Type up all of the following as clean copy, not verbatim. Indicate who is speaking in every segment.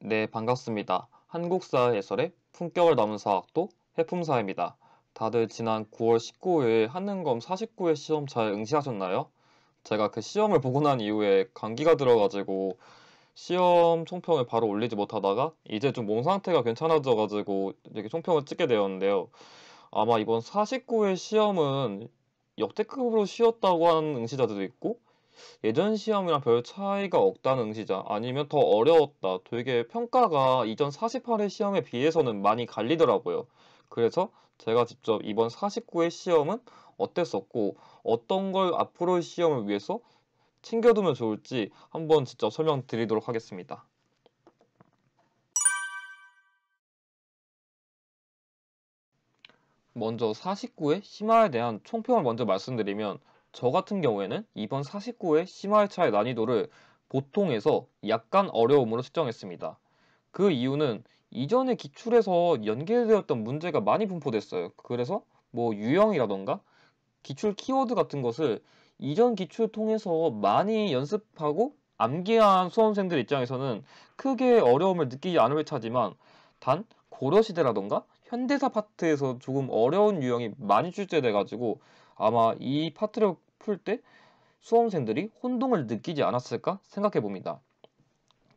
Speaker 1: 네, 반갑습니다. 한국사 해설의 품격을 넘은 사학도 해품사입니다. 다들 지난 9월 19일 한능검 49회 시험 잘 응시하셨나요? 제가 그 시험을 보고 난 이후에 감기가 들어가지고 시험 총평을 바로 올리지 못하다가 이제 좀 몸 상태가 괜찮아져가지고 이렇게 총평을 찍게 되었는데요. 아마 이번 49회 시험은 역대급으로 쉬웠다고 하는 응시자들도 있고 예전 시험이랑 별 차이가 없다는 응시자 아니면 더 어려웠다. 되게 평가가 이전 48회 시험에 비해서는 많이 갈리더라고요. 그래서 제가 직접 이번 49회 시험은 어땠었고 어떤 걸 앞으로의 시험을 위해서 챙겨두면 좋을지 한번 직접 설명드리도록 하겠습니다. 먼저 49회 심화에 대한 총평을 먼저 말씀드리면 저 같은 경우에는 이번 49회 심화회차의 난이도를 보통에서 약간 어려움으로 측정했습니다. 그 이유는 이전에 기출에서 연계되었던 문제가 많이 분포됐어요. 그래서 뭐 유형이라던가 기출 키워드 같은 것을 이전 기출 통해서 많이 연습하고 암기한 수험생들 입장에서는 크게 어려움을 느끼지 않을 회차지만 단 고려시대라던가 현대사 파트에서 조금 어려운 유형이 많이 출제돼 가지고 아마 이 파트를 풀 때 수험생들이 혼동을 느끼지 않았을까 생각해 봅니다.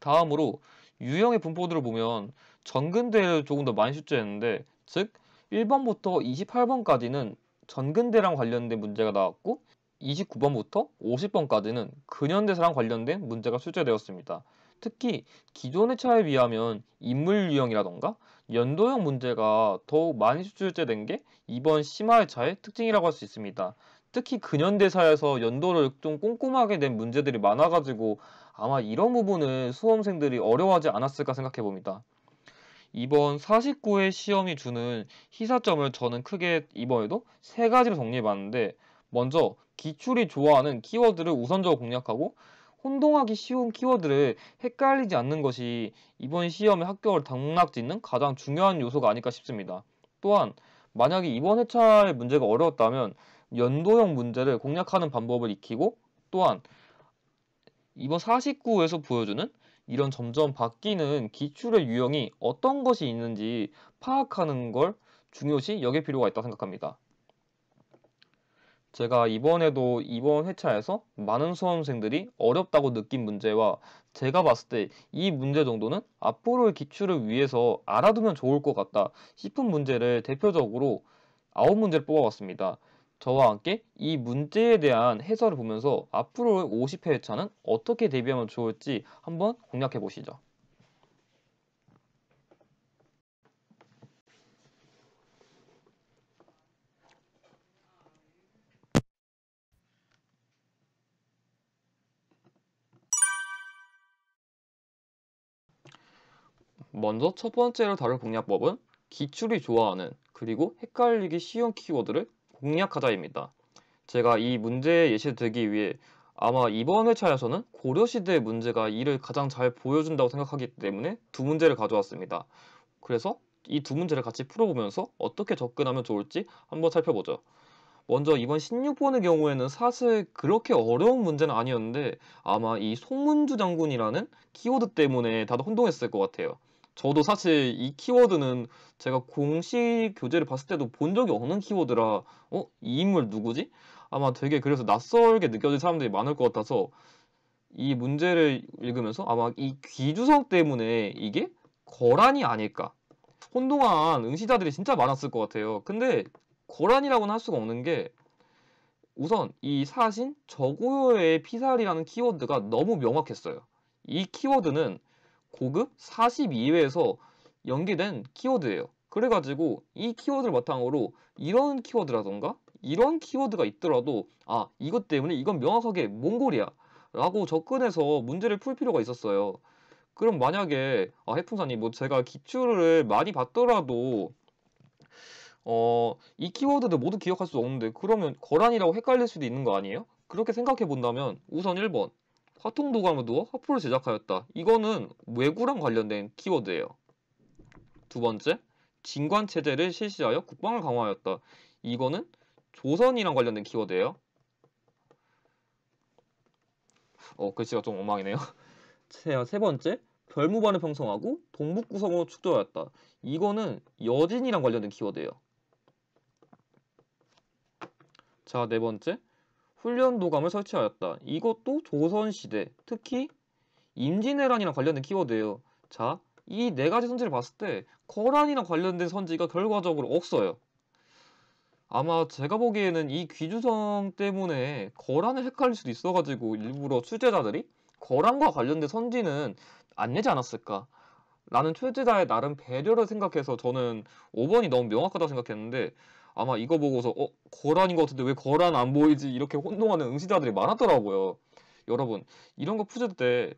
Speaker 1: 다음으로 유형의 분포들을 보면 전근대를 조금 더 많이 출제했는데 즉 1번부터 28번까지는 전근대랑 관련된 문제가 나왔고 29번부터 50번까지는 근현대사랑 관련된 문제가 출제되었습니다. 특히 기존의 차에 비하면 인물 유형이라던가 연도형 문제가 더욱 많이 출제된 게 이번 심화회차의 특징이라고 할 수 있습니다. 특히 근현대사에서 연도를 좀 꼼꼼하게 낸 문제들이 많아가지고 아마 이런 부분을 수험생들이 어려워하지 않았을까 생각해 봅니다. 이번 49회 시험이 주는 희사점을 저는 크게 이번에도 세 가지로 정리해 봤는데 먼저 기출이 좋아하는 키워드를 우선적으로 공략하고 혼동하기 쉬운 키워드를 헷갈리지 않는 것이 이번 시험의 합격을 당락짓는 가장 중요한 요소가 아닐까 싶습니다. 또한 만약에 이번 회차의 문제가 어려웠다면 연도형 문제를 공략하는 방법을 익히고 또한 이번 49에서 보여주는 이런 점점 바뀌는 기출의 유형이 어떤 것이 있는지 파악하는 걸 중요시 여길 필요가 있다고 생각합니다. 제가 이번에도 이번 회차에서 많은 수험생들이 어렵다고 느낀 문제와 제가 봤을 때 이 문제 정도는 앞으로의 기출을 위해서 알아두면 좋을 것 같다 싶은 문제를 대표적으로 9문제를 뽑아봤습니다. 저와 함께 이 문제에 대한 해설을 보면서 앞으로의 50회 회차는 어떻게 대비하면 좋을지 한번 공략해 보시죠. 먼저 첫 번째로 다룰 공략법은 기출이 좋아하는 그리고 헷갈리기 쉬운 키워드를 공략하자입니다. 제가 이 문제의 예시를 들기 위해 아마 이번 회차에서는 고려시대의 문제가 이를 가장 잘 보여준다고 생각하기 때문에 두 문제를 가져왔습니다. 그래서 이 두 문제를 같이 풀어보면서 어떻게 접근하면 좋을지 한번 살펴보죠. 먼저 이번 16번의 경우에는 사실 그렇게 어려운 문제는 아니었는데 아마 이 송문주 장군이라는 키워드 때문에 다들 혼동했을 것 같아요. 저도 사실 이 키워드는 제가 공식 교재를 봤을 때도 본 적이 없는 키워드라 이 인물 누구지? 아마 되게 그래서 낯설게 느껴질 사람들이 많을 것 같아서 이 문제를 읽으면서 아마 이 귀주성 때문에 이게 거란이 아닐까 혼동한 응시자들이 진짜 많았을 것 같아요. 근데 거란이라고는 할 수가 없는 게 우선 이 사신 저고요의 피살이라는 키워드가 너무 명확했어요. 이 키워드는 고급 42회에서 연계된 키워드예요. 그래가지고 이 키워드를 바탕으로 이런 키워드라던가 이런 키워드가 있더라도 아 이것 때문에 이건 명확하게 몽골이야 라고 접근해서 문제를 풀 필요가 있었어요. 그럼 만약에 해풍사님 뭐 제가 기출을 많이 봤더라도 이 키워드를 모두 기억할 수 없는데 그러면 거란이라고 헷갈릴 수도 있는 거 아니에요? 그렇게 생각해 본다면 우선 1번 화통도감을 두어 화포를 제작하였다. 이거는 왜구랑 관련된 키워드예요. 두 번째 진관체제를 실시하여 국방을 강화하였다. 이거는 조선이랑 관련된 키워드예요. 글씨가 좀 엉망이네요. 세 번째 별무반을 형성하고 동북구성으로 축조하였다. 이거는 여진이랑 관련된 키워드예요. 자, 네 번째. 훈련도감을 설치하였다. 이것도 조선시대, 특히 임진왜란이랑 관련된 키워드예요. 자, 이 네 가지 선지를 봤을 때 거란이랑 관련된 선지가 결과적으로 없어요. 아마 제가 보기에는 이 귀주성 때문에 거란을 헷갈릴 수도 있어가지고 일부러 출제자들이 거란과 관련된 선지는 안 내지 않았을까 라는 출제자의 나름 배려를 생각해서 저는 5번이 너무 명확하다고 생각했는데, 아마 이거 보고서 거란인 것 같은데 왜 거란 안 보이지 이렇게 혼동하는 응시자들이 많았더라고요. 여러분, 이런 거 푸실 때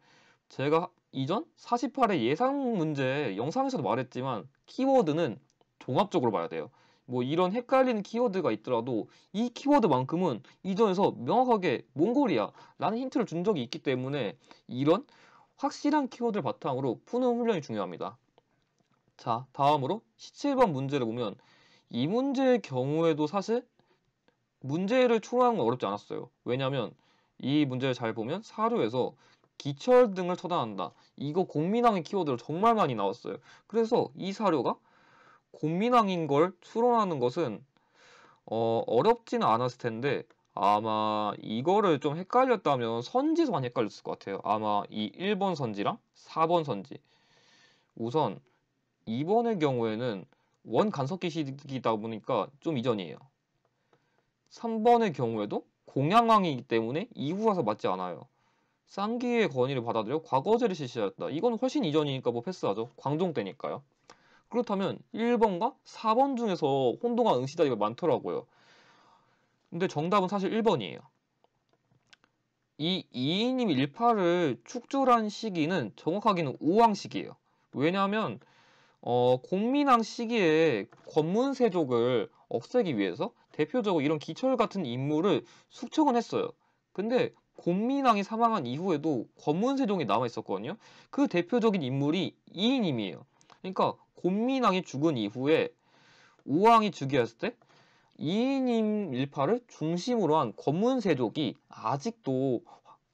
Speaker 1: 제가 이전 48회 예상 문제 영상에서도 말했지만 키워드는 종합적으로 봐야 돼요. 뭐 이런 헷갈리는 키워드가 있더라도 이 키워드만큼은 이전에서 명확하게 몽골이야 라는 힌트를 준 적이 있기 때문에 이런 확실한 키워드를 바탕으로 푸는 훈련이 중요합니다. 자, 다음으로 17번 문제를 보면 이 문제의 경우에도 사실 문제를 추론하는 건 어렵지 않았어요. 왜냐하면 이 문제를 잘 보면 사료에서 기철 등을 처단한다. 이거 곤민왕의 키워드로 정말 많이 나왔어요. 그래서 이 사료가 곤민왕인 걸 추론하는 것은 어렵지는 않았을 텐데, 아마 이거를 좀 헷갈렸다면 선지에서 많이 헷갈렸을 것 같아요. 아마 이 1번 선지랑 4번 선지. 우선 2번의 경우에는 원 간섭기 시기다 보니까 좀 이전이에요. 3번의 경우에도 공양왕이기 때문에 이후 와서 맞지 않아요. 쌍기의 건의를 받아들여 과거제를 실시하였다. 이건 훨씬 이전이니까 뭐 패스하죠. 광종 때니까요. 그렇다면 1번과 4번 중에서 혼동한 응시자가 많더라고요. 근데 정답은 사실 1번이에요. 이 이이님 일파를 축조한 시기는 정확하게는 우왕 시기예요. 왜냐하면 공민왕 시기에 권문세족을 없애기 위해서 대표적으로 이런 기철 같은 인물을 숙청은 했어요. 근데 곤민왕이 사망한 이후에도 권문세종이 남아 있었거든요. 그 대표적인 인물이 이인임이에요. 그러니까 곤민왕이 죽은 이후에 우왕이 즉위했을 때 이인임 일파를 중심으로 한 권문세족이 아직도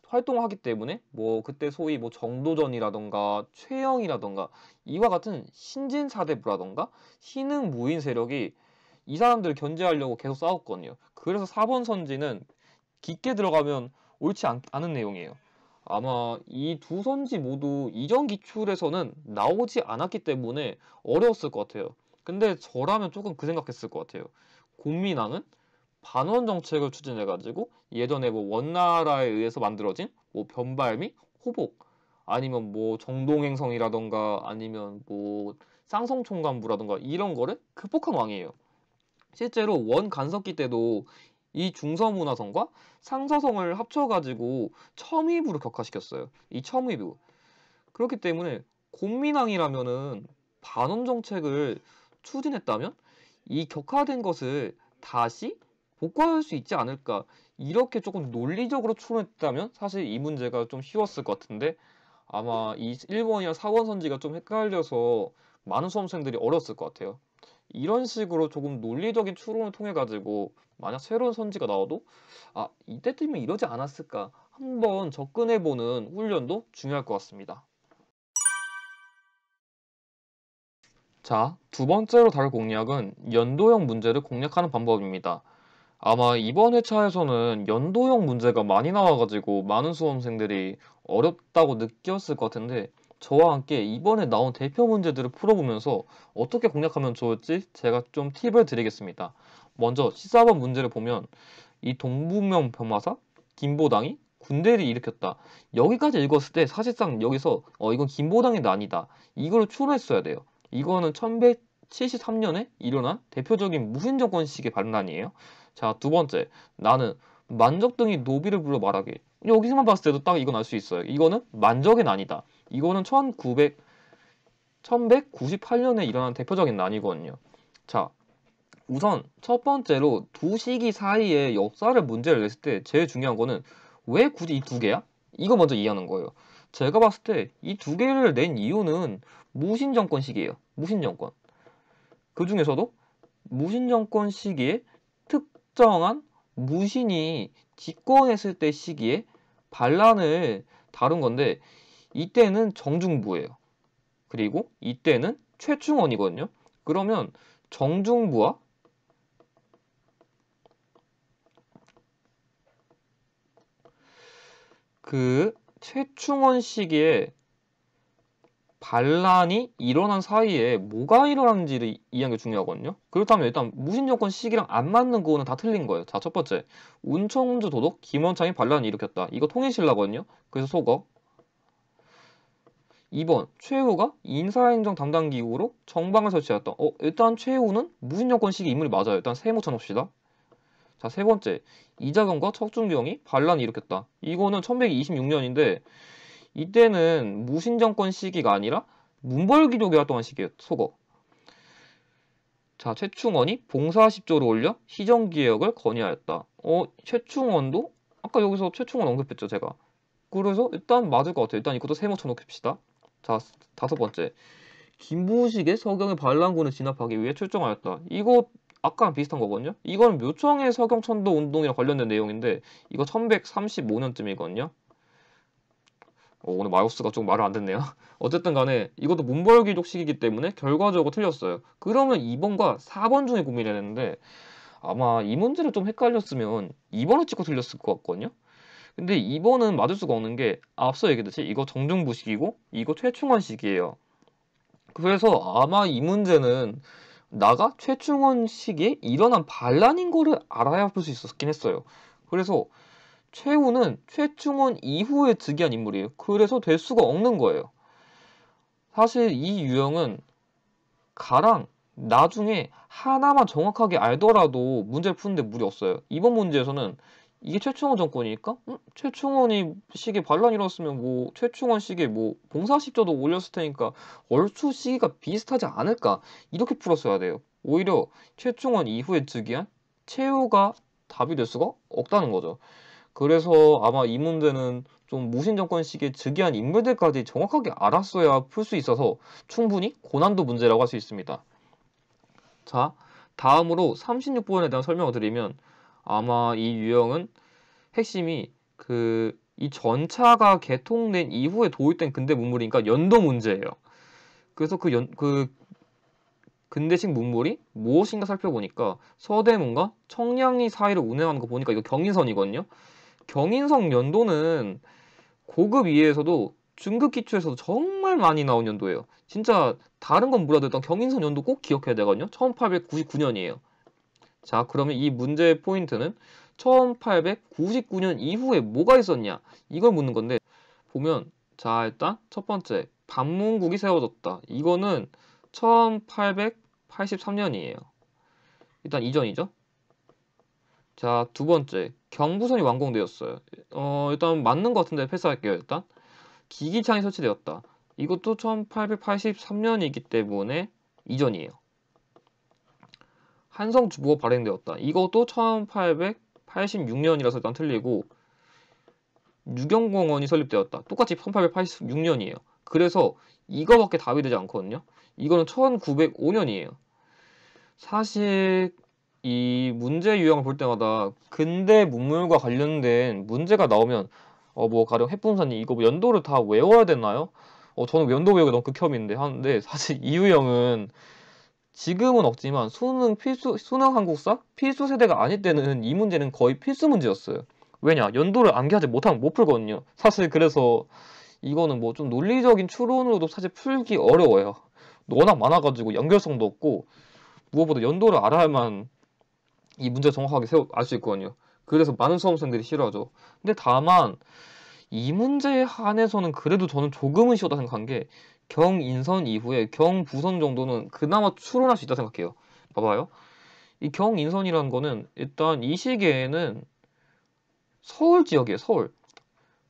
Speaker 1: 활동하기 때문에 뭐 그때 소위 뭐 정도전이라던가 최영이라던가 이와 같은 신진사대부라던가 신흥 무인 세력이 이 사람들을 견제하려고 계속 싸웠거든요. 그래서 4번 선지는 깊게 들어가면 옳지 않은 내용이에요. 아마 이 두 선지 모두 이전 기출에서는 나오지 않았기 때문에 어려웠을 것 같아요. 근데 저라면 조금 그 생각했을 것 같아요. 곤민왕은 반원 정책을 추진해가지고 예전에 뭐 원나라에 의해서 만들어진 뭐 변발 및 호복, 아니면 뭐 정동행성이라던가 아니면 뭐 쌍성총관부라던가 이런 거를 극복한 왕이에요. 실제로 원 간섭기 때도 이 중서문화성과 상서성을 합쳐가지고 첨의부를 격화시켰어요. 이 첨의부. 그렇기 때문에 곤민왕이라면은 반원 정책을 추진했다면 이 격화된 것을 다시 복구할 수 있지 않을까, 이렇게 조금 논리적으로 추론했다면 사실 이 문제가 좀 쉬웠을 것 같은데, 아마 이 1번이랑 4번 선지가 좀 헷갈려서 많은 수험생들이 어려웠을 것 같아요. 이런 식으로 조금 논리적인 추론을 통해 가지고 만약 새로운 선지가 나와도 이때쯤이면 이러지 않았을까 한번 접근해보는 훈련도 중요할 것 같습니다. 자, 두 번째로 다룰 공략은 연도형 문제를 공략하는 방법입니다. 아마 이번 회차에서는 연도형 문제가 많이 나와가지고 많은 수험생들이 어렵다고 느꼈을 것 같은데, 저와 함께 이번에 나온 대표 문제들을 풀어보면서 어떻게 공략하면 좋을지 제가 좀 팁을 드리겠습니다. 먼저 14번 문제를 보면 이 동북면 변마사 김보당이 군대를 일으켰다. 여기까지 읽었을 때 사실상 여기서 이건 김보당의 난이다, 이걸 추론했어야 돼요. 이거는 1173년에 일어난 대표적인 무신정권식의 반란이에요. 자, 두 번째, 나는 만적 등이 노비를 불러 말하게. 여기서만 봤을 때도 딱 이건 알 수 있어요. 이거는 만적의 난이다. 이거는 1198년에 일어난 대표적인 난이거든요. 자, 우선 첫 번째로 두 시기 사이에 역사를 문제를 냈을 때 제일 중요한 거는 왜 굳이 이 두 개야? 이거 먼저 이해하는 거예요. 제가 봤을 때 이 두 개를 낸 이유는 무신정권 시기예요. 무신정권. 그 중에서도 무신정권 시기에 특정한 무신이 집권했을 때 시기에 반란을 다룬 건데, 이때는 정중부예요. 그리고 이때는 최충원이거든요. 그러면 정중부와 그 최충원 시기에 반란이 일어난 사이에 뭐가 일어났는지를 이해하는 게 중요하거든요. 그렇다면 일단 무신정권 시기랑 안 맞는 거는 다 틀린 거예요. 자, 첫 번째. 운청주 도독 김원창이 반란을 일으켰다. 이거 통일신라거든요. 그래서 속어. 2번. 최후가 인사행정 담당 기구로 정방을 설치하였다. 일단 최후는 무신정권 시기 인물이 맞아요. 일단 세모 쳐놓읍시다. 자, 세 번째. 이자경과 척준경이 반란을 일으켰다. 이거는 1126년인데 이때는 무신정권 시기가 아니라 문벌기족이 활동한 시기예요. 속어. 자, 최충원이 봉사십조를 올려 시정개혁을 건의하였다. 최충원도 아까 여기서 최충원 언급했죠, 제가. 그래서 일단 맞을 것 같아요. 일단 이것도 세모 쳐놓읍시다. 자, 다섯 번째. 김부식의 서경의 반란군을 진압하기 위해 출정하였다. 이거 아까랑 비슷한 거거든요. 이건 묘청의 서경천도 운동이랑 관련된 내용인데 이거 1135년쯤이거든요. 오늘 마우스가 좀 말을 안 듣네요. 어쨌든 간에 이것도 문벌귀족 시기이기 때문에 결과적으로 틀렸어요. 그러면 2번과 4번 중에 고민해야 되는데 아마 이 문제를 좀 헷갈렸으면 2번을 찍고 틀렸을 것 같거든요. 근데 2번은 맞을 수가 없는 게 앞서 얘기했듯이 이거 정중부 시기고 이거 최충원 시기예요. 그래서 아마 이 문제는 나가 최충원 시기에 일어난 반란인 거를 알아야 풀 수 있었긴 했어요. 그래서 최후는 최충원 이후에 즉위한 인물이에요. 그래서 될 수가 없는 거예요. 사실 이 유형은 가랑 나중에 하나만 정확하게 알더라도 문제를 푸는데 무리 없어요. 이번 문제에서는 이게 최충원 정권이니까 최충원이 시기에 반란이 일어났으면 뭐 최충원 시기에 뭐 봉사십조도 올렸을 테니까 얼추 시기가 비슷하지 않을까 이렇게 풀었어야 돼요. 오히려 최충원 이후에 즉위한 최후가 답이 될 수가 없다는 거죠. 그래서 아마 이 문제는 좀 무신정권 시기에 즉위한 인물들까지 정확하게 알았어야 풀 수 있어서 충분히 고난도 문제라고 할 수 있습니다. 자, 다음으로 36번에 대한 설명을 드리면 아마 이 유형은 핵심이 이 전차가 개통된 이후에 도입된 근대 문물이니까 연도 문제예요. 그래서 그 근대식 문물이 무엇인가 살펴보니까 서대문과 청량리 사이를 운행하는 거 보니까 이거 경인선이거든요. 경인선 연도는 고급 이해에서도 중급 기초에서도 정말 많이 나온 연도예요. 진짜 다른 건 몰라도 일단 경인선 연도 꼭 기억해야 되거든요. 1899년이에요. 자, 그러면 이 문제의 포인트는 1899년 이후에 뭐가 있었냐? 이걸 묻는 건데 보면 자, 일단 첫 번째 반문국이 세워졌다. 이거는 1883년이에요. 일단 이전이죠. 자, 두 번째 경부선이 완공되었어요. 일단 맞는 것 같은데 패스할게요. 일단 기기창이 설치되었다. 이것도 1883년이기 때문에 이전이에요. 한성주부가 발행되었다. 이것도 1886년이라서 일단 틀리고 유경공원이 설립되었다. 똑같이 1886년이에요. 그래서 이거밖에 답이 되지 않거든요. 이거는 1905년이에요. 사실 이 문제 유형을 볼 때마다 근대 문물과 관련된 문제가 나오면 뭐 가령 핵분산이 이거 뭐 연도를 다 외워야 되나요? 저는 연도 외우기 너무 극혐인데 하는데 사실 이 유형은 지금은 없지만 수능 한국사 필수 세대가 아닐 때는 이 문제는 거의 필수 문제였어요. 왜냐? 연도를 암기하지 못하면 못 풀거든요. 사실 그래서 이거는 뭐 좀 논리적인 추론으로도 사실 풀기 어려워요. 워낙 많아가지고 연결성도 없고 무엇보다 연도를 알아야만 이 문제 정확하게 알 수 있거든요. 그래서 많은 수험생들이 싫어하죠. 근데 다만 이 문제에 한해서는 그래도 저는 조금은 쉬웠다 생각한 게 경인선 이후에 경부선 정도는 그나마 추론할 수 있다 생각해요. 봐봐요. 이 경인선이라는 거는 일단 이 시기에는 서울 지역이에요. 서울.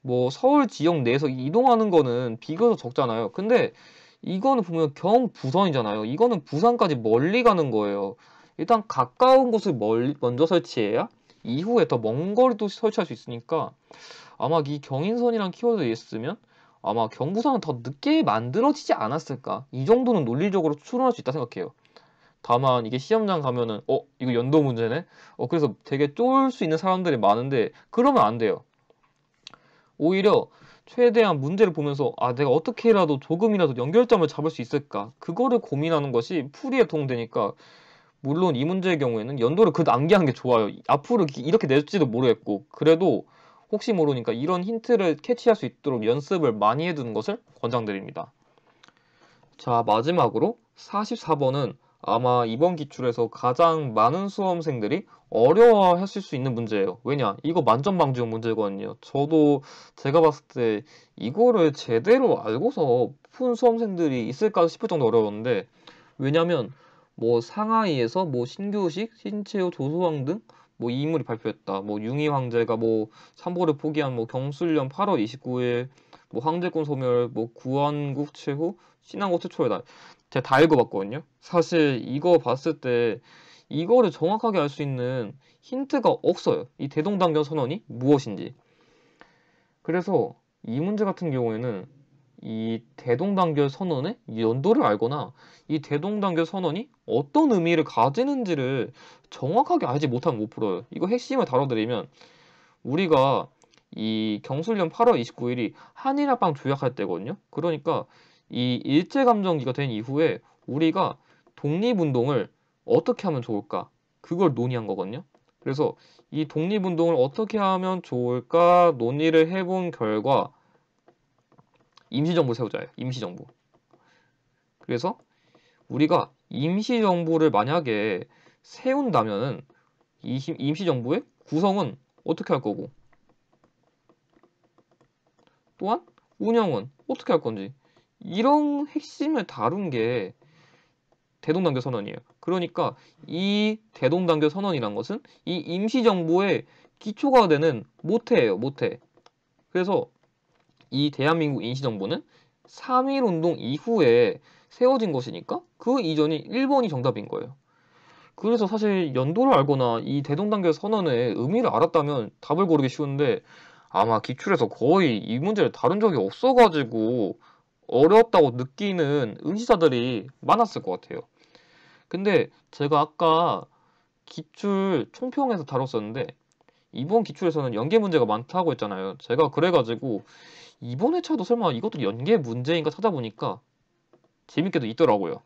Speaker 1: 뭐 서울 지역 내에서 이동하는 거는 비교적 적잖아요. 근데 이거는 보면 경부선이잖아요. 이거는 부산까지 멀리 가는 거예요. 일단 가까운 곳을 먼저 설치해야 이후에 더 먼 거리도 설치할 수 있으니까 아마 이 경인선이란 키워드에 있으면 아마 경부선은 더 늦게 만들어지지 않았을까. 이 정도는 논리적으로 추론할 수 있다 생각해요. 다만 이게 시험장 가면은 이거 연도 문제네? 그래서 되게 쫄 수 있는 사람들이 많은데 그러면 안 돼요. 오히려 최대한 문제를 보면서 내가 어떻게라도 조금이라도 연결점을 잡을 수 있을까? 그거를 고민하는 것이 풀이에 도움되니까 물론 이 문제의 경우에는 연도를 암기하는 게 좋아요. 앞으로 이렇게 낼지도 모르겠고 그래도 혹시 모르니까 이런 힌트를 캐치할 수 있도록 연습을 많이 해두는 것을 권장드립니다. 자, 마지막으로 44번은 아마 이번 기출에서 가장 많은 수험생들이 어려워하실 수 있는 문제예요. 왜냐? 이거 만점방지용 문제거든요. 저도 제가 봤을 때 이거를 제대로 알고서 푼 수험생들이 있을까 싶을 정도 어려웠는데 왜냐면 뭐 상하이에서 뭐 신규식, 신채호, 조소왕 등 뭐 이 인물이 발표했다. 뭐 융희 황제가 뭐 삼보를 포기한 뭐 경술련 8월 29일 뭐 황제군 소멸 뭐 구원국 최후 신항고 최초의 날. 제가 다 읽어봤거든요. 사실 이거 봤을 때 이거를 정확하게 알 수 있는 힌트가 없어요. 이 대동단결 선언이 무엇인지. 그래서 이 문제 같은 경우에는 이 대동단결 선언의 연도를 알거나 이 대동단결 선언이 어떤 의미를 가지는지를 정확하게 알지 못하면 못 풀어요. 이거 핵심을 다뤄드리면 우리가 이 경술련 8월 29일이 한일합방 조약할 때거든요. 그러니까 이 일제감정기가 된 이후에 우리가 독립운동을 어떻게 하면 좋을까? 그걸 논의한 거거든요. 그래서 이 독립운동을 어떻게 하면 좋을까 논의를 해본 결과 임시정부 세우자예요. 임시정부. 그래서 우리가 임시정부를 만약에 세운다면은 이 임시정부의 구성은 어떻게 할 거고 또한 운영은 어떻게 할 건지 이런 핵심을 다룬 게 대동단결 선언이에요. 그러니까 이 대동단결 선언이란 것은 이 임시정부의 기초가 되는 모태예요. 모태. 그래서 이 대한민국 임시정부는 3.1운동 이후에 세워진 것이니까 그 이전이 1번이 정답인 거예요. 그래서 사실 연도를 알거나 이 대동단결 선언의 의미를 알았다면 답을 고르기 쉬운데 아마 기출에서 거의 이 문제를 다룬 적이 없어가지고 어려웠다고 느끼는 응시자들이 많았을 것 같아요. 근데 제가 아까 기출 총평에서 다뤘었는데 이번 기출에서는 연계 문제가 많다고 했잖아요. 제가 그래가지고 이번 회차도 설마 이것도 연계 문제인가 찾아보니까 재밌게도 있더라고요.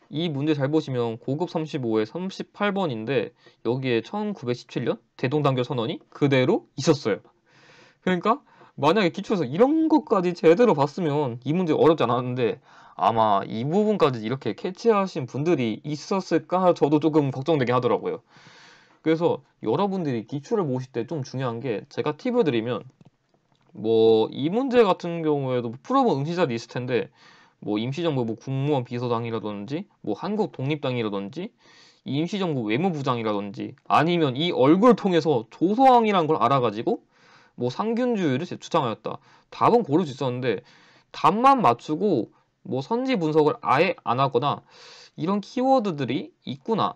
Speaker 1: 이 문제 잘 보시면 고급 35에 38번인데 여기에 1917년 대동단결 선언이 그대로 있었어요. 그러니까 만약에 기출에서 이런 것까지 제대로 봤으면 이 문제 어렵지 않았는데 아마 이 부분까지 이렇게 캐치하신 분들이 있었을까 저도 조금 걱정되긴 하더라고요. 그래서 여러분들이 기출을 보실 때 좀 중요한 게 제가 팁을 드리면 뭐 이 문제 같은 경우에도 풀어본 응시자도 있을 텐데 뭐 임시정부 뭐 국무원 비서당이라든지 뭐 한국독립당이라든지 임시정부 외무부장이라든지 아니면 이 얼굴 통해서 조서왕이라는 걸 알아가지고 뭐 상균주의를 주장하였다. 답은 고를 수 있었는데 답만 맞추고 뭐 선지 분석을 아예 안 하거나 이런 키워드들이 있구나를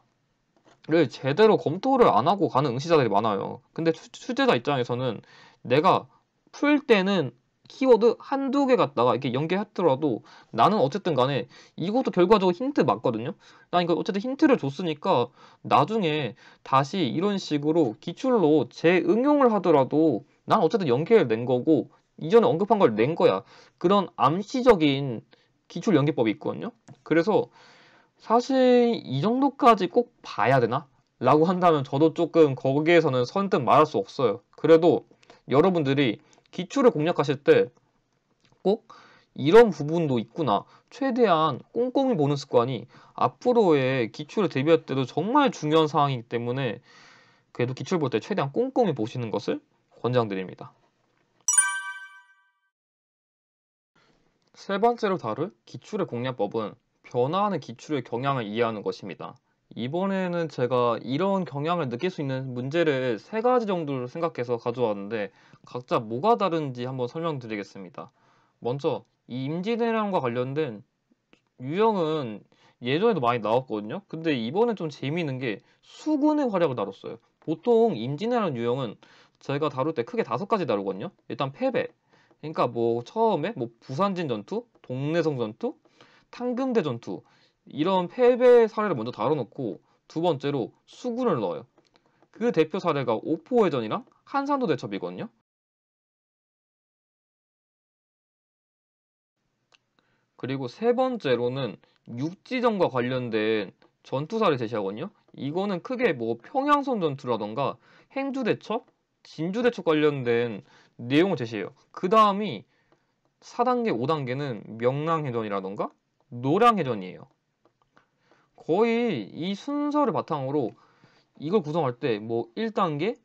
Speaker 1: 제대로 검토를 안 하고 가는 응시자들이 많아요. 근데 출제자 입장에서는 내가 풀 때는 키워드 한두 개 갖다가 이렇게 연계했더라도 나는 어쨌든 간에 이것도 결과적으로 힌트 맞거든요. 난 이거 어쨌든 힌트를 줬으니까 나중에 다시 이런 식으로 기출로 재응용을 하더라도 난 어쨌든 연계를 낸 거고 이전에 언급한 걸 낸 거야. 그런 암시적인 기출 연계법이 있거든요. 그래서 사실 이 정도까지 꼭 봐야 되나? 라고 한다면 저도 조금 거기에서는 선뜻 말할 수 없어요. 그래도 여러분들이 기출을 공략하실 때 꼭 이런 부분도 있구나. 최대한 꼼꼼히 보는 습관이 앞으로의 기출을 대비할 때도 정말 중요한 사항이기 때문에 그래도 기출 볼 때 최대한 꼼꼼히 보시는 것을 권장드립니다. 세 번째로 다룰 기출의 공략법은 변화하는 기출의 경향을 이해하는 것입니다. 이번에는 제가 이런 경향을 느낄 수 있는 문제를 세 가지 정도를 생각해서 가져왔는데 각자 뭐가 다른지 한번 설명드리겠습니다. 먼저 이 임진왜란과 관련된 유형은 예전에도 많이 나왔거든요. 근데 이번엔 좀 재미있는 게 수군의 활약을 다뤘어요. 보통 임진왜란 유형은 제가 다룰 때 크게 5가지 다루거든요. 일단 패배. 그러니까 뭐 처음에 뭐 부산진 전투, 동래성 전투, 탕금대 전투 이런 패배 사례를 먼저 다뤄놓고 두 번째로 수군을 넣어요. 그 대표 사례가 옥포해전이랑 한산도 대첩이거든요. 그리고 세 번째로는 육지전과 관련된 전투사를 제시하거든요. 이거는 크게 뭐 평양선 전투라던가 행주대첩, 진주대첩 관련된 내용을 제시해요. 그 다음이 4단계, 5단계는 명랑해전이라던가 노량해전이에요. 거의 이 순서를 바탕으로 이걸 구성할 때 뭐 1단계,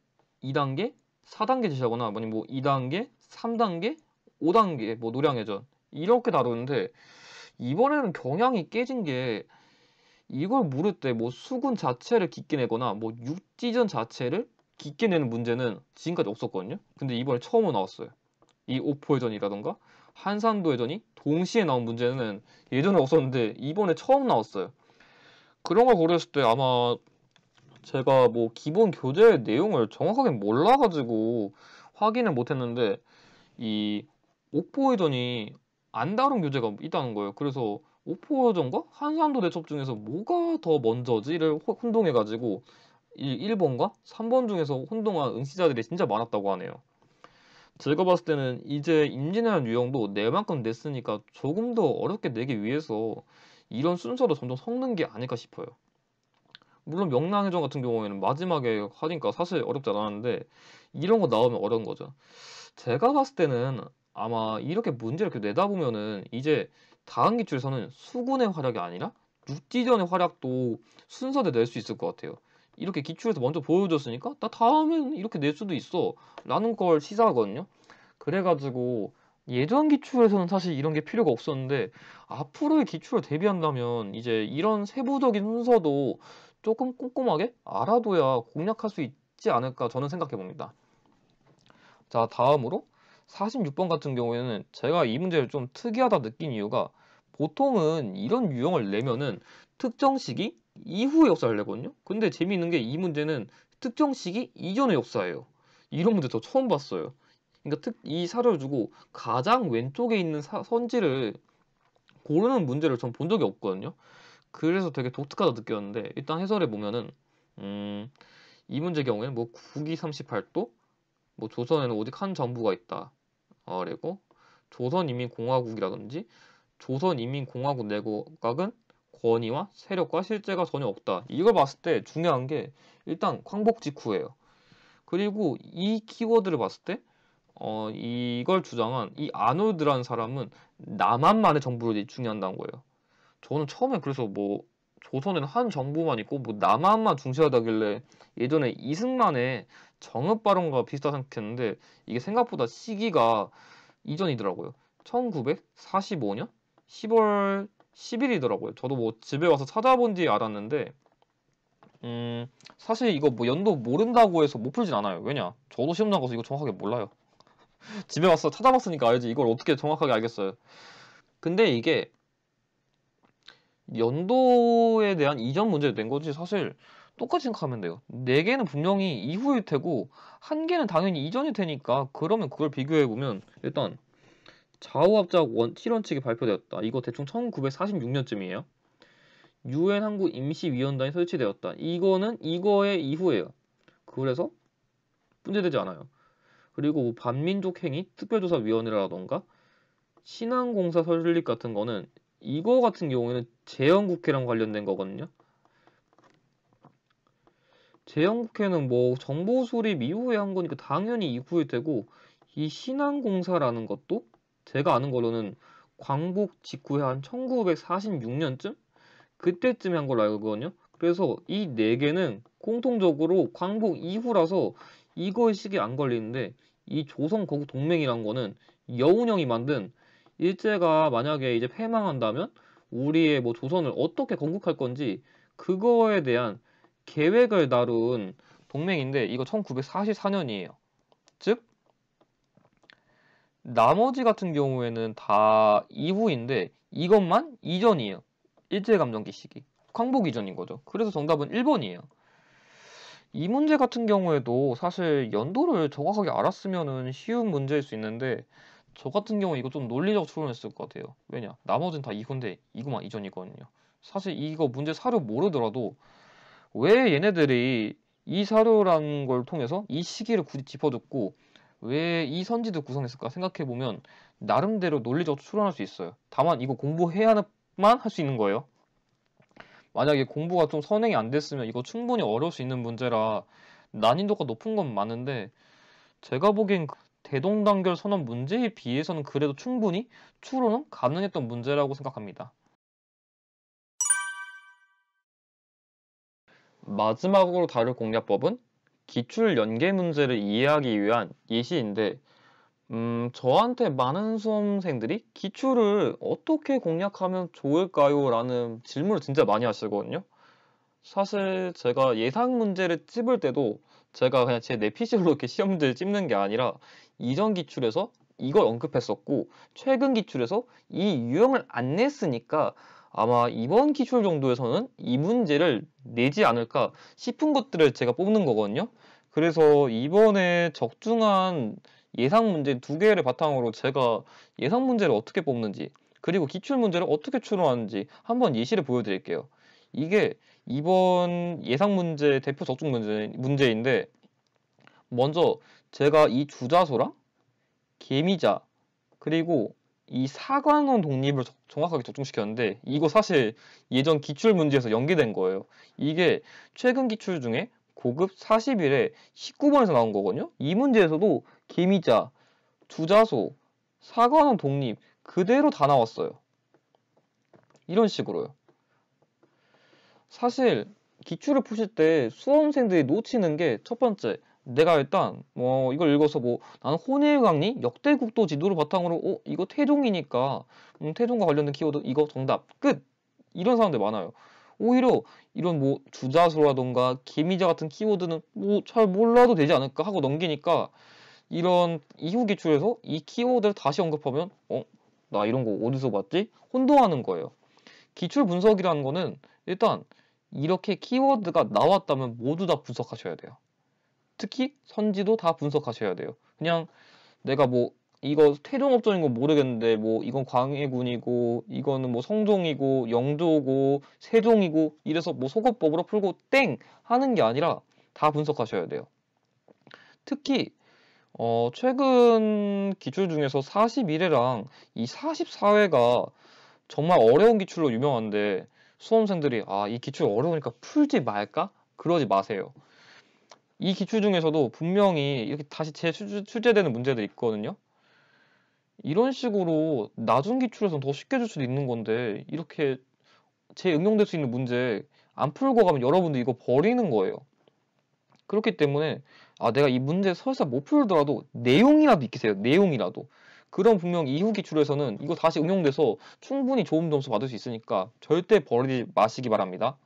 Speaker 1: 2단계, 4단계 제시하거나 아니면 뭐 2단계, 3단계, 5단계 뭐 노량해전 이렇게 다루는데 이번에는 경향이 깨진 게 이걸 물을 때 뭐 수군 자체를 깊게 내거나 뭐 육지전 자체를 깊게 내는 문제는 지금까지 없었거든요. 근데 이번에 처음으로 나왔어요. 이 옥포해전이라던가 한산도해전이 동시에 나온 문제는 예전에 없었는데 이번에 처음 나왔어요. 그런 걸 고려했을 때 아마 제가 뭐 기본 교재 내용을 정확하게 몰라가지고 확인을 못했는데 이 옥포해전이 안 다룬 교재가 있다는 거예요. 그래서 옥포해전과 한산도 대첩 중에서 뭐가 더 먼저지를 혼동해가지고 이 1번과 3번 중에서 혼동한 응시자들이 진짜 많았다고 하네요. 제가 봤을 때는 이제 임진왜란 유형도 낼 만큼 냈으니까 조금 더 어렵게 내기 위해서 이런 순서로 점점 섞는 게 아닐까 싶어요. 물론 명랑해전 같은 경우에는 마지막에 하니까 사실 어렵지 않았는데 이런 거 나오면 어려운 거죠. 제가 봤을 때는 아마 이렇게 문제를 이렇게 내다 보면은 이제 다음 기출에서는 수군의 활약이 아니라 육지전의 활약도 순서대로 낼 수 있을 것 같아요. 이렇게 기출에서 먼저 보여줬으니까 나 다음엔 이렇게 낼 수도 있어 라는 걸 시사하거든요. 그래가지고 예전 기출에서는 사실 이런 게 필요가 없었는데 앞으로의 기출을 대비한다면 이제 이런 세부적인 순서도 조금 꼼꼼하게 알아둬야 공략할 수 있지 않을까 저는 생각해 봅니다. 자, 다음으로 46번 같은 경우에는 제가 이 문제를 좀 특이하다 느낀 이유가 보통은 이런 유형을 내면은 특정 시기 이후의 역사를 내거든요. 근데 재미있는 게 이 문제는 특정 시기 이전의 역사예요. 이런 문제 저 처음 봤어요. 그러니까 이 사료를 주고 가장 왼쪽에 있는 선지를 고르는 문제를 전 본 적이 없거든요. 그래서 되게 독특하다 느꼈는데 일단 해설해 보면은 이 문제 경우에는 뭐 국이 38도 뭐 조선에는 오직 한 정부가 있다. 그리고 조선인민공화국이라든지 조선인민공화국 내각은 권위와 세력과 실제가 전혀 없다. 이걸 봤을 때 중요한 게 일단 광복 직후예요. 그리고 이 키워드를 봤을 때 이걸 주장한 이 아놀드라는 사람은 남한만의 정부를 중요한다는 거예요. 저는 처음에 그래서 뭐 조선에는 한 정부만 있고 뭐 남한만 중시하다길래 예전에 이승만의 정읍 발언과 비슷하다 생각했는데 이게 생각보다 시기가 이전이더라고요. 1945년 10월 10일이더라고요. 저도 뭐 집에 와서 찾아본 뒤에 알았는데 사실 이거 뭐 연도 모른다고 해서 못 풀진 않아요. 왜냐? 저도 시험 나가서 이거 정확하게 몰라요. 집에 와서 찾아봤으니까 알지 이걸 어떻게 정확하게 알겠어요. 근데 이게 연도에 대한 이전 문제를 낸 거지 사실 똑같이 생각하면 돼요. 4개는 분명히 이후일 테고 1개는 당연히 이전일 테니까 그러면 그걸 비교해보면 일단 좌우합작 실원칙이 발표되었다. 이거 대충 1946년쯤이에요. 유엔 항구 임시위원단이 설치되었다. 이거는 이거의 이후예요. 그래서 문제되지 않아요. 그리고 뭐 반민족 행위 특별조사위원회라던가 신항공사 설립 같은 거는 이거 같은 경우에는 재헌국회랑 관련된 거거든요. 재헌국회는 뭐 정보 수립 이후에 한 거니까 당연히 이후일 테고 이 신항공사라는 것도 제가 아는 걸로는 광복 직후에 한 1946년쯤? 그때쯤에 한 걸로 알거든요. 그래서 이 4개는 공통적으로 광복 이후라서 이거의 시기에 안 걸리는데 이 조선거국 동맹이란 거는 여운형이 만든 일제가 만약에 이제 패망한다면 우리의 뭐 조선을 어떻게 건국할 건지 그거에 대한 계획을 다룬 동맹인데 이거 1944년이에요. 즉 나머지 같은 경우에는 다 이후인데 이것만 이전이에요. 일제감정기 시기. 광복 이전인 거죠. 그래서 정답은 1번이에요. 이 문제 같은 경우에도 사실 연도를 정확하게 알았으면 쉬운 문제일 수 있는데 저 같은 경우 이거 좀 논리적 추론했을 것 같아요. 왜냐? 나머지는 다 이후인데 이거만 이전이거든요. 사실 이거 문제 사료 모르더라도 왜 얘네들이 이 사료라는 걸 통해서 이 시기를 굳이 짚어줬고 왜 이 선지도 구성했을까 생각해보면 나름대로 논리적으로 추론할 수 있어요. 다만 이거 공부해야만 할 수 있는 거예요. 만약에 공부가 좀 선행이 안 됐으면 이거 충분히 어려울 수 있는 문제라 난이도가 높은 건 맞는데 제가 보기엔 그 대동단결 선언 문제에 비해서는 그래도 충분히 추론은 가능했던 문제라고 생각합니다. 마지막으로 다룰 공략법은 기출 연계 문제를 이해하기 위한 예시인데 저한테 많은 수험생들이 기출을 어떻게 공략하면 좋을까요? 라는 질문을 진짜 많이 하시거든요. 사실 제가 예상 문제를 찝을 때도 제가 그냥 제 내피셜로 이렇게 시험 문제를 찝는 게 아니라 이전 기출에서 이걸 언급했었고 최근 기출에서 이 유형을 안 냈으니까 아마 이번 기출 정도에서는 이 문제를 내지 않을까 싶은 것들을 제가 뽑는 거거든요. 그래서 이번에 적중한 예상 문제 2개를 바탕으로 제가 예상 문제를 어떻게 뽑는지 그리고 기출 문제를 어떻게 추론하는지 한번 예시를 보여드릴게요. 이게 이번 예상 문제 대표 적중 문제인데 먼저 제가 이 주자소랑 계미자 그리고 이 사관원 독립을 정확하게 적중시켰는데 이거 사실 예전 기출 문제에서 연계된 거예요. 이게 최근 기출 중에 고급 41에 19번에서 나온 거거든요. 이 문제에서도 계미자, 주자소, 사관원 독립 그대로 다 나왔어요. 이런 식으로요. 사실 기출을 푸실 때 수험생들이 놓치는 게 첫 번째, 내가 일단 뭐 이걸 읽어서 뭐 나는 혼일강리 역대국도 지도를 바탕으로 이거 태종이니까 태종과 관련된 키워드 이거 정답 끝 이런 사람들 많아요. 오히려 이런 뭐 주자소라던가 계미자 같은 키워드는 뭐 잘 몰라도 되지 않을까 하고 넘기니까 이런 이후 기출에서 이 키워드를 다시 언급하면 나 이런 거 어디서 봤지? 혼동하는 거예요. 기출 분석이라는 거는 일단 이렇게 키워드가 나왔다면 모두 다 분석하셔야 돼요. 특히 선지도 다 분석하셔야 돼요. 그냥 내가 뭐 이거 태종업종인 거 모르겠는데 뭐 이건 광해군이고 이거는 뭐 성종이고 영조고 세종이고 이래서 뭐 속어법으로 풀고 땡 하는 게 아니라 다 분석하셔야 돼요. 특히 최근 기출 중에서 41회랑 이 44회가 정말 어려운 기출로 유명한데 수험생들이 이 기출 어려우니까 풀지 말까? 그러지 마세요. 이 기출 중에서도 분명히 이렇게 다시 출제되는 문제들이 있거든요. 이런 식으로 나중 기출에서는 더 쉽게 줄 수도 있는 건데 이렇게 재응용될 수 있는 문제 안 풀고 가면 여러분들 이거 버리는 거예요. 그렇기 때문에 내가 이 문제 설사 못 풀더라도 내용이라도 익히세요. 내용이라도. 그럼 분명 이후 기출에서는 이거 다시 응용돼서 충분히 좋은 점수 받을 수 있으니까 절대 버리지 마시기 바랍니다.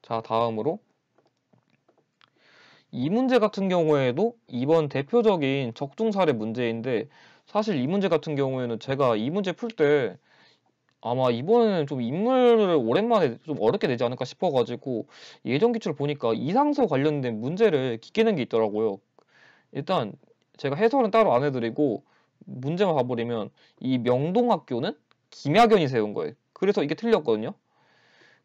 Speaker 1: 자, 다음으로 이 문제 같은 경우에도 이번 대표적인 적중 사례 문제인데 사실 이 문제 같은 경우에는 제가 이 문제 풀 때 아마 이번에는 좀 인물을 오랜만에 좀 어렵게 내지 않을까 싶어가지고 예전 기출을 보니까 이상서 관련된 문제를 깊게 낸 게 있더라고요. 일단 제가 해설은 따로 안 해드리고 문제만 봐버리면 이 명동학교는 김야견이 세운 거예요. 그래서 이게 틀렸거든요.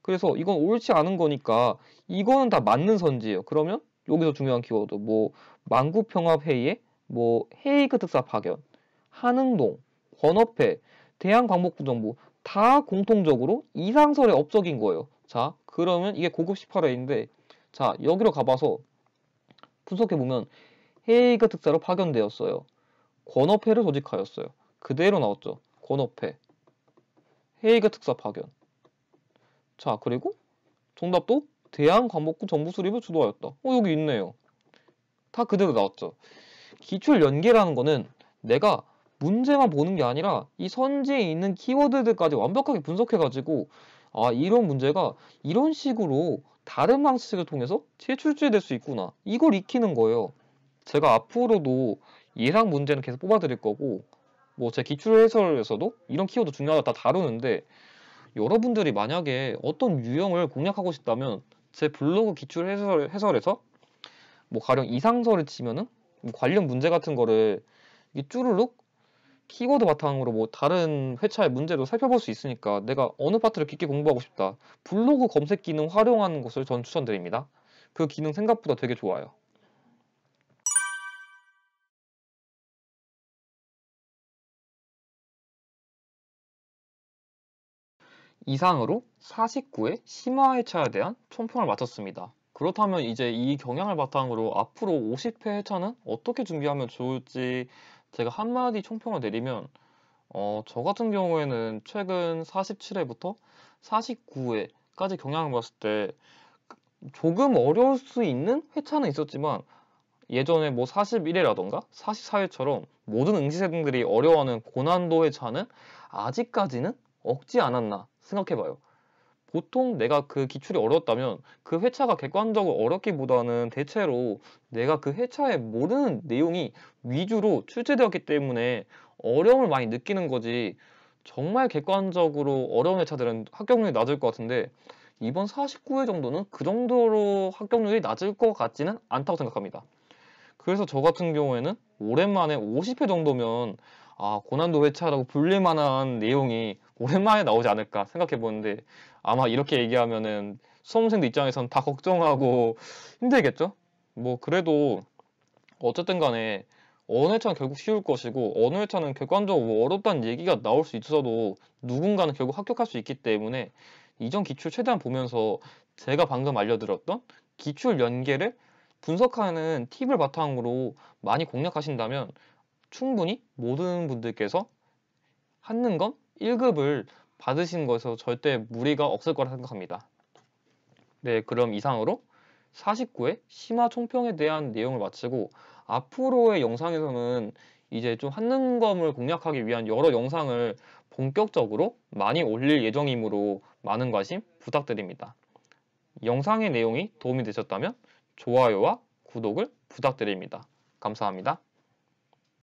Speaker 1: 그래서 이건 옳지 않은 거니까 이거는 다 맞는 선지예요. 그러면 여기서 중요한 키워드 뭐 만국평화회의에 뭐 헤이그 특사 파견, 한흥동, 권업회, 대한광복부정부 다 공통적으로 이상설의 업적인 거예요. 자, 그러면 이게 고급 18회인데 자, 여기로 가봐서 분석해보면 헤이그 특사로 파견되었어요. 권업회를 조직하였어요. 그대로 나왔죠. 권업회, 헤이그 특사 파견. 자, 그리고 정답도 대한광복부 정부 수립을 주도하였다. 여기 있네요. 다 그대로 나왔죠. 기출 연계라는 거는 내가 문제만 보는 게 아니라 이 선지에 있는 키워드들까지 완벽하게 분석해가지고 이런 문제가 이런 식으로 다른 방식을 통해서 재출제될 수 있구나. 이걸 익히는 거예요. 제가 앞으로도 예상 문제는 계속 뽑아드릴 거고 뭐 제 기출 해설에서도 이런 키워드 중요하다 다 다루는데 여러분들이 만약에 어떤 유형을 공략하고 싶다면 제 블로그 기출 해설에서 뭐 가령 이상설을 치면은 뭐 관련 문제 같은 거를 이게 쭈루룩 키워드 바탕으로 뭐 다른 회차의 문제도 살펴볼 수 있으니까 내가 어느 파트를 깊게 공부하고 싶다. 블로그 검색 기능 활용하는 것을 전 추천드립니다. 그 기능 생각보다 되게 좋아요. 이상으로 49회 심화회차에 대한 총평을 마쳤습니다. 그렇다면 이제 이 경향을 바탕으로 앞으로 50회 회차는 어떻게 준비하면 좋을지 제가 한마디 총평을 내리면 저 같은 경우에는 최근 47회부터 49회까지 경향을 봤을 때 조금 어려울 수 있는 회차는 있었지만 예전에 뭐 41회라던가 44회처럼 모든 응시생들이 어려워하는 고난도 회차는 아직까지는 없지 않았나 생각해봐요. 보통 내가 그 기출이 어려웠다면 그 회차가 객관적으로 어렵기보다는 대체로 내가 그 회차에 모르는 내용이 위주로 출제되었기 때문에 어려움을 많이 느끼는 거지 정말 객관적으로 어려운 회차들은 합격률이 낮을 것 같은데 이번 49회 정도는 그 정도로 합격률이 낮을 것 같지는 않다고 생각합니다. 그래서 저 같은 경우에는 오랜만에 50회 정도면 고난도 회차라고 불릴 만한 내용이 오랜만에 나오지 않을까 생각해 보는데 아마 이렇게 얘기하면은 수험생들 입장에선 다 걱정하고 힘들겠죠? 뭐 그래도 어쨌든 간에 어느 회차는 결국 쉬울 것이고 어느 회차는 객관적으로 뭐 어렵다는 얘기가 나올 수 있어도 누군가는 결국 합격할 수 있기 때문에 이전 기출 최대한 보면서 제가 방금 알려드렸던 기출 연계를 분석하는 팁을 바탕으로 많이 공략하신다면 충분히 모든 분들께서 한능검 1급을 받으시는 것에서 절대 무리가 없을 거라 생각합니다. 네, 그럼 이상으로 49회 심화 총평에 대한 내용을 마치고 앞으로의 영상에서는 이제 좀 한능검을 공략하기 위한 여러 영상을 본격적으로 많이 올릴 예정이므로 많은 관심 부탁드립니다. 영상의 내용이 도움이 되셨다면 좋아요와 구독을 부탁드립니다. 감사합니다.